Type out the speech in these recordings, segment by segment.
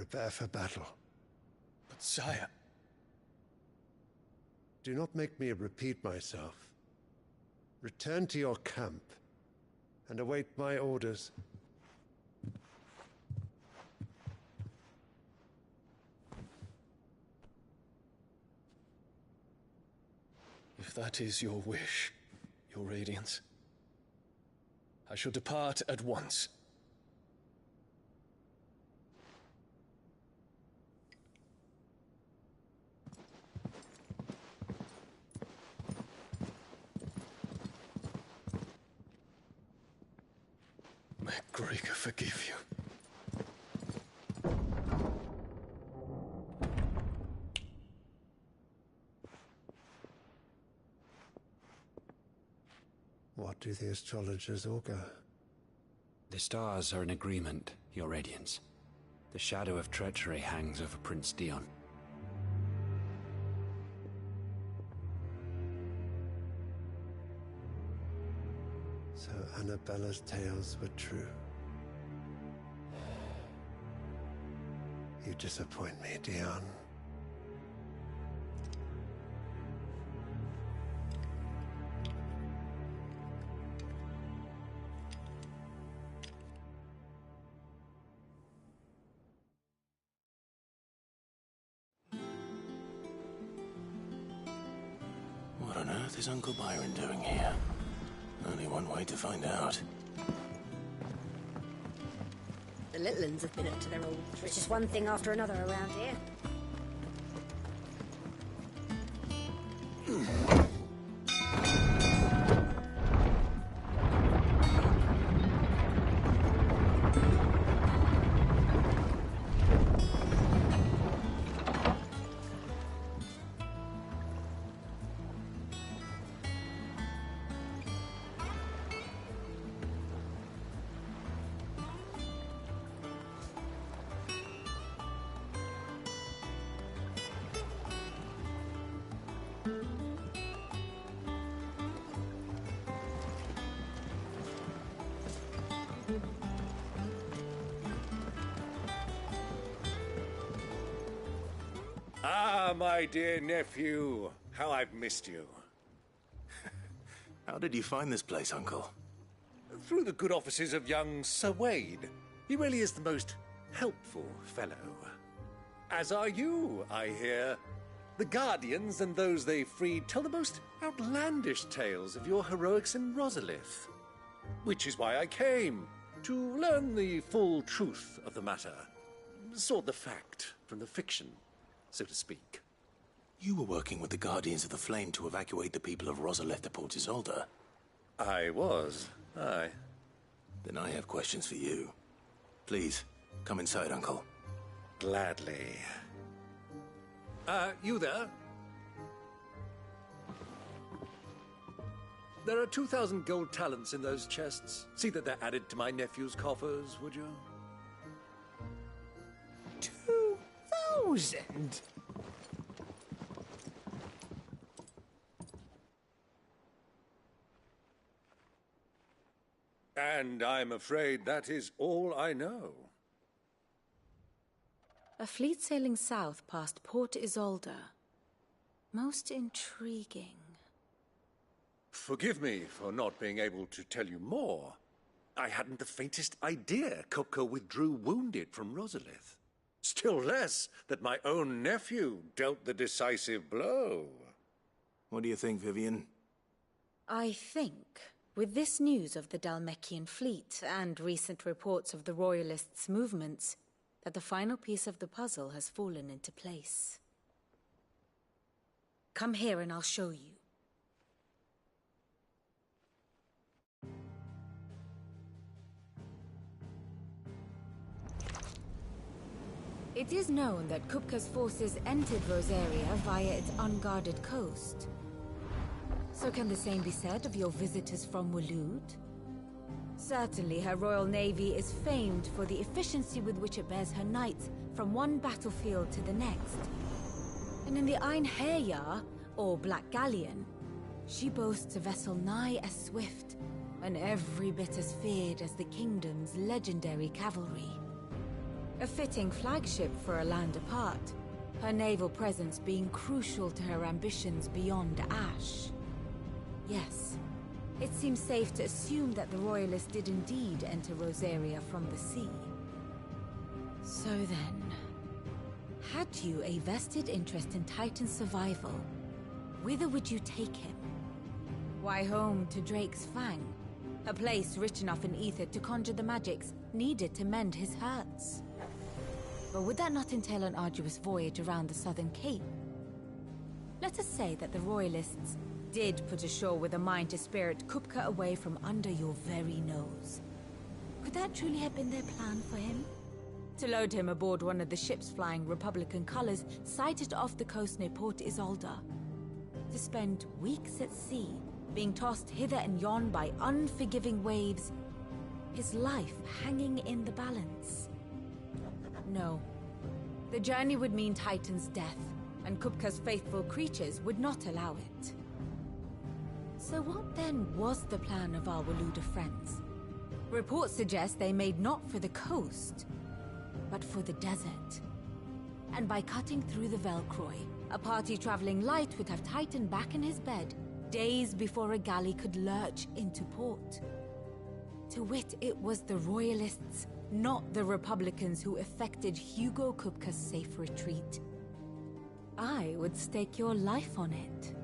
Prepare for battle. But sire... Do not make me repeat myself. Return to your camp and await my orders. If that is your wish, your Radiance, I shall depart at once. May Gregor forgive you. What do the astrologers augur? The stars are in agreement, Your Radiance. The shadow of treachery hangs over Prince Dion. So Annabella's tales were true. You disappoint me, Dion. What on earth is Uncle Byron doing here? Only one way to find out. The Littlands have been up to their old... It's just one thing after another around here. Ah, my dear nephew. How I've missed you. How did you find this place, Uncle? Through the good offices of young Sir Wade. He really is the most helpful fellow. As are you, I hear. The Guardians and those they freed tell the most outlandish tales of your heroics in Rosalith. Which is why I came, to learn the full truth of the matter. Sort the fact from the fiction, so to speak. You were working with the Guardians of the Flame to evacuate the people of Rosalith to Port Isolde. I was, aye. Then I have questions for you. Please, come inside, Uncle. Gladly. You there? There are 2,000 gold talents in those chests. See that they're added to my nephew's coffers, would you? 2,000? And I'm afraid that is all I know. A fleet sailing south past Port Isolde. Most intriguing. Forgive me for not being able to tell you more. I hadn't the faintest idea Kupka withdrew wounded from Rosalith. Still less that my own nephew dealt the decisive blow. What do you think, Vivian? I think, with this news of the Dhalmekian fleet and recent reports of the Royalists' movements, that the final piece of the puzzle has fallen into place. Come here and I'll show you. It is known that Kupka's forces entered Rosaria via its unguarded coast. So can the same be said of your visitors from Waloed? Certainly her Royal Navy is famed for the efficiency with which it bears her knights from one battlefield to the next. And in the Einherjar, or Black Galleon, she boasts a vessel nigh as swift and every bit as feared as the kingdom's legendary cavalry. A fitting flagship for a land apart, her naval presence being crucial to her ambitions beyond Ash. Yes, it seems safe to assume that the Royalists did indeed enter Rosaria from the sea. So then, had you a vested interest in Titan's survival, whither would you take him? Why, home to Drake's Fang, a place rich enough in ether to conjure the magics needed to mend his hurts. But would that not entail an arduous voyage around the southern cape? Let us say that the Royalists did put ashore with a mind to spirit Kupka away from under your very nose. Could that truly have been their plan for him? To load him aboard one of the ships flying Republican colors sighted off the coast near Port Isolde. To spend weeks at sea, being tossed hither and yon by unforgiving waves, his life hanging in the balance. No. The journey would mean Titan's death, and Kupka's faithful creatures would not allow it. So what then was the plan of our Waluda friends? Reports suggest they made not for the coast, but for the desert. And by cutting through the Velcroy, a party traveling light would have Titan back in his bed days before a galley could lurch into port. To wit, it was the Royalists, not the Republicans, who effected Hugo Kupka's safe retreat. I would stake your life on it.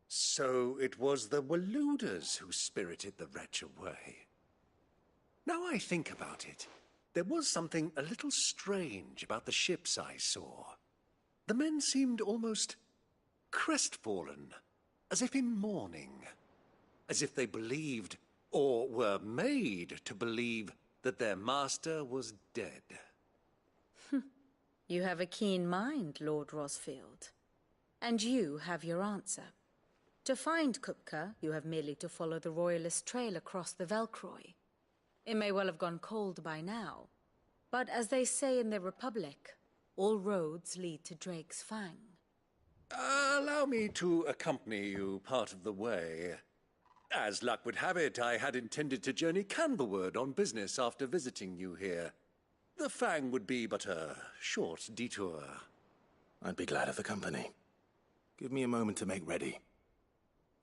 So it was the Waludas who spirited the wretch away. Now I think about it, there was something a little strange about the ships I saw. The men seemed almost crestfallen, as if in mourning, as if they believed, or were made to believe, that their master was dead. You have a keen mind, Lord Rosfield. And you have your answer. To find Kupka, you have merely to follow the Royalist trail across the Velcroy. It may well have gone cold by now, but as they say in the Republic, all roads lead to Drake's Fang. Allow me to accompany you part of the way. As luck would have it, I had intended to journey Canberward on business after visiting you here. The Fang would be but a short detour. I'd be glad of the company. Give me a moment to make ready.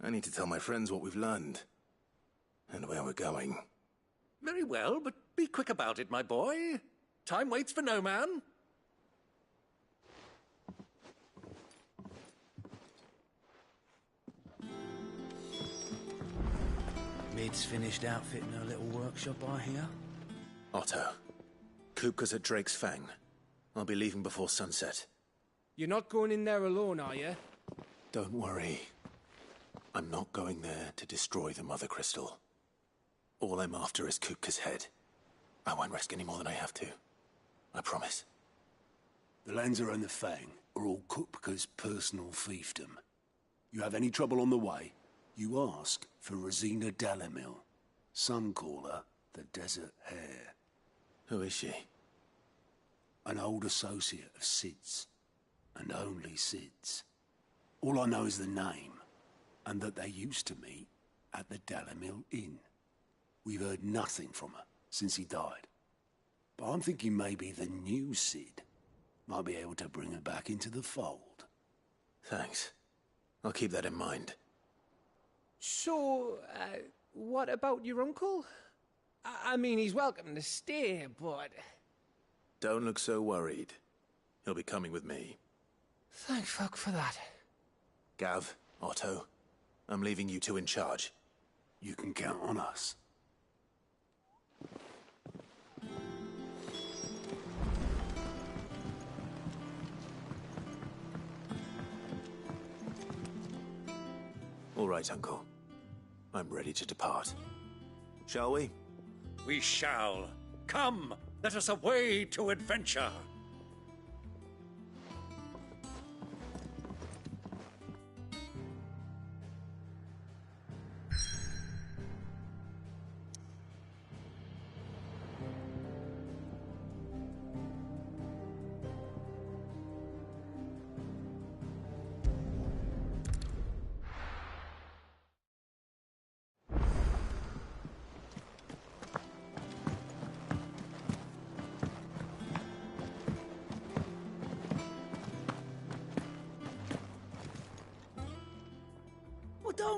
I need to tell my friends what we've learned, and where we're going. Very well, but be quick about it, my boy. Time waits for no man. Mid's finished outfitting her little workshop, I hear. Otto, Kupka's at Drake's Fang. I'll be leaving before sunset. You're not going in there alone, are you? Don't worry. I'm not going there to destroy the Mother Crystal. All I'm after is Kupka's head. I won't risk any more than I have to. I promise. The Lancer and the Fang are all Kupka's personal fiefdom. You have any trouble on the way, you ask for Rosina Dalamil. Some call her the Desert Hare. Who is she? An old associate of Sid's. And only Sid's. All I know is the name, and that they used to meet at the Dalamil Inn. We've heard nothing from her since he died. But I'm thinking maybe the new Sid might be able to bring her back into the fold. Thanks. I'll keep that in mind. So, what about your uncle? I mean, he's welcome to stay, but... Don't look so worried. He'll be coming with me. Thank fuck for that. Gav, Otto, I'm leaving you two in charge. You can count on us. All right, Uncle. I'm ready to depart. Shall we? We shall. Come, let us away to adventure.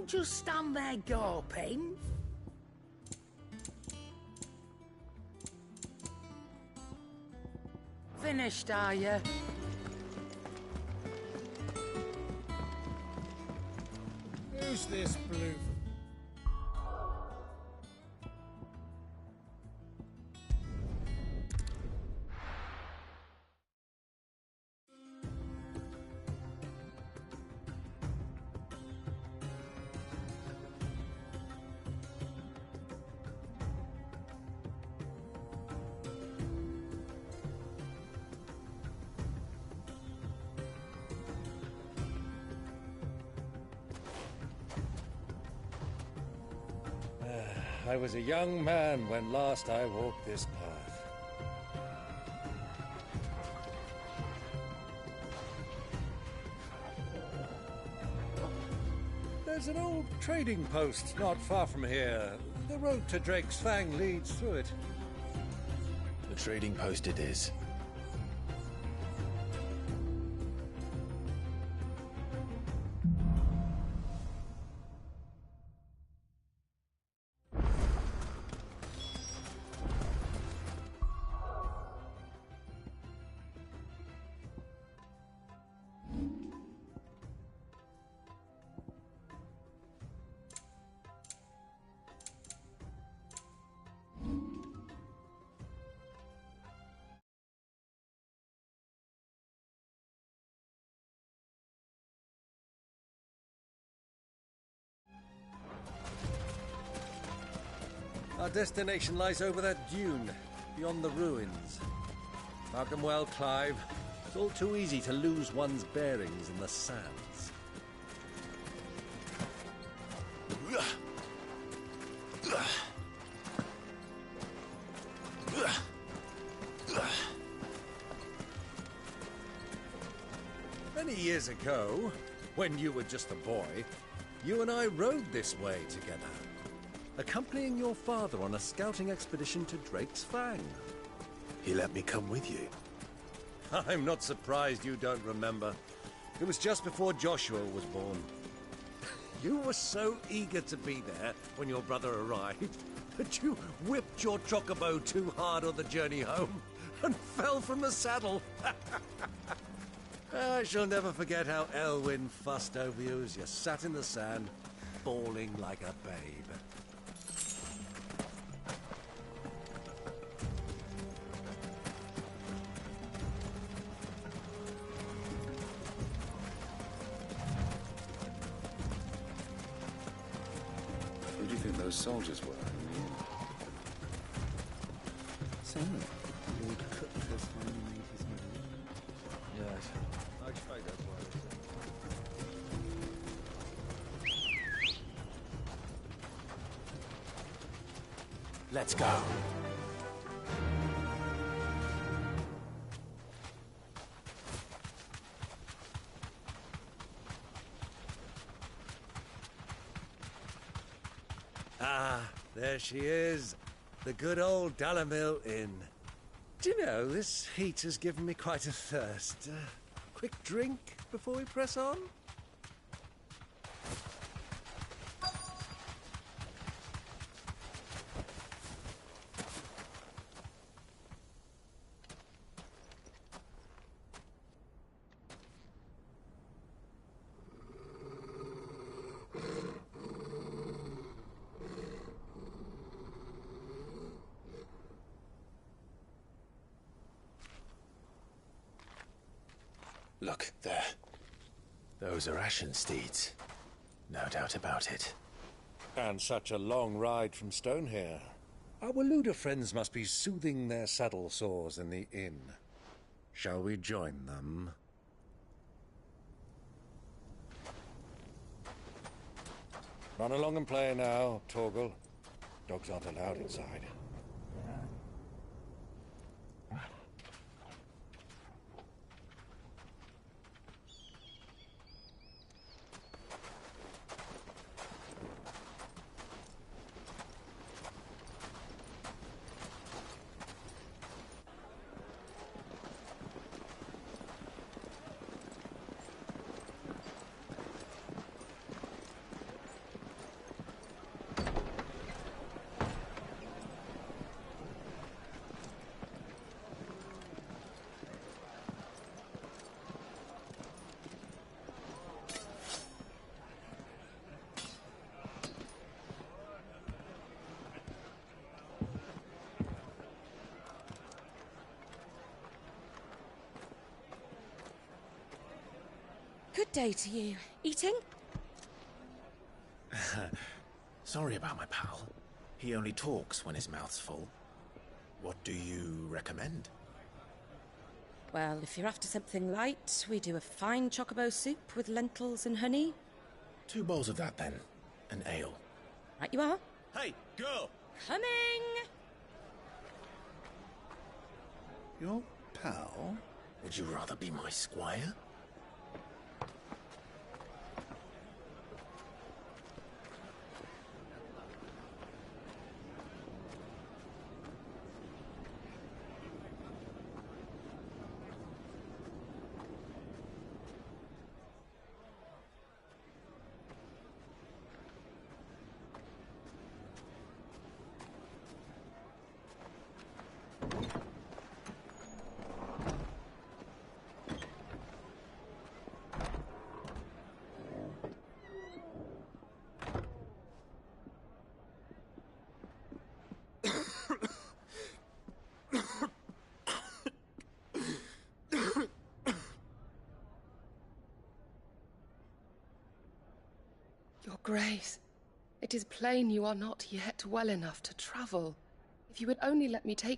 Don't just stand there gawping. Finished, are you? Who's this blue? I was a young man when last I walked this path. There's an old trading post not far from here. The road to Drake's Fang leads through it. The trading post it is. Our destination lies over that dune, beyond the ruins. Mark them well, Clive. It's all too easy to lose one's bearings in the sands. Many years ago, when you were just a boy, you and I rode this way together, accompanying your father on a scouting expedition to Drake's Fang. He let me come with you. I'm not surprised you don't remember. It was just before Joshua was born. You were so eager to be there when your brother arrived that you whipped your chocobo too hard on the journey home and fell from the saddle. I shall never forget how Elwyn fussed over you as you sat in the sand, bawling like a babe. Who do you think those soldiers were in the inn? Some Lord Cook has finally made his move. Yes, I expect that's why they said. Let's go. Ah, there she is. The good old Dalamil Inn. Do you know, this heat has given me quite a thirst. Quick drink before we press on? Look, there. Those are Ashen steeds. No doubt about it. And such a long ride from Stonehair. Our Waluda friends must be soothing their saddle sores in the inn. Shall we join them? Run along and play now, Torgal. Dogs aren't allowed inside. Good day to you. Eating? Sorry about my pal. He only talks when his mouth's full. What do you recommend? Well, if you're after something light, we do a fine chocobo soup with lentils and honey. 2 bowls of that, then. An ale. Right you are. Hey, girl! Coming! Your pal? Would you rather be my squire? Your Grace, it is plain you are not yet well enough to travel. If you would only let me take